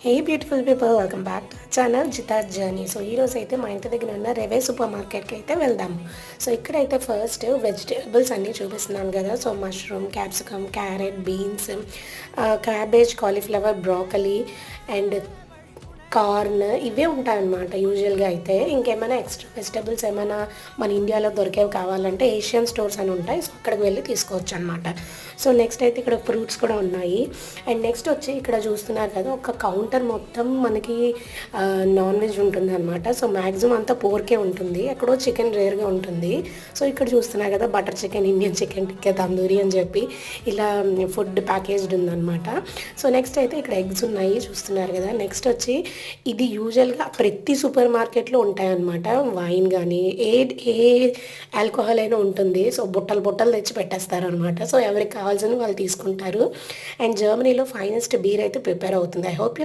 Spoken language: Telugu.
Hey beautiful people, welcome back to channel జితార్ జర్నీ. సో ఈరోజు అయితే మా ఇంటి దగ్గర ఉన్న రెవే సూపర్ మార్కెట్కి అయితే వెళ్దాము. సో ఇక్కడైతే ఫస్ట్ వెజిటేబుల్స్ అన్నీ చూపిస్తున్నాను కదా. So mushroom, capsicum, carrot, beans, cabbage, cauliflower, broccoli and corn ఇవే ఉంటాయన్నమాట యూజువల్గా. అయితే ఇంకేమైనా ఎక్స్ట్రా వెజిటబుల్స్ ఏమైనా మన ఇండియాలో దొరికేవి కావాలంటే ఏషియన్ స్టోర్స్ అని ఉంటాయి. సో అక్కడికి వెళ్ళి తీసుకోవచ్చు అనమాట. సో నెక్స్ట్ అయితే ఇక్కడ ఫ్రూట్స్ కూడా ఉన్నాయి. అండ్ నెక్స్ట్ వచ్చి ఇక్కడ చూస్తున్నారు కదా, ఒక కౌంటర్ మొత్తం మనకి నాన్ వెజ్ ఉంటుంది అనమాట. సో మ్యాక్సిమం అంతా పోర్కే ఉంటుంది, ఎక్కడో చికెన్ రేర్గా ఉంటుంది. సో ఇక్కడ చూస్తున్నారు కదా, butter chicken, Indian chicken tikka, tandoori అని చెప్పి ఇలా ఫుడ్ ప్యాకేజ్డ్ ఉందన్నమాట. సో నెక్స్ట్ అయితే ఇక్కడ ఎగ్స్ ఉన్నాయి చూస్తున్నారు కదా. నెక్స్ట్ వచ్చి ఇది యూజువల్గా ప్రతి సూపర్ మార్కెట్లో ఉంటాయన్నమాట. వైన్ కానీ ఏ ఆల్కహాల్ అయినా ఉంటుంది. సో బుట్టలు తెచ్చి పెట్టేస్తారు అనమాట. సో ఎవరికి కావాల్సిన వాళ్ళు తీసుకుంటారు. అండ్ జర్మనీలో ఫైనెస్ట్ బీర్ అయితే ప్రిపేర్ అవుతుంది. I hope you like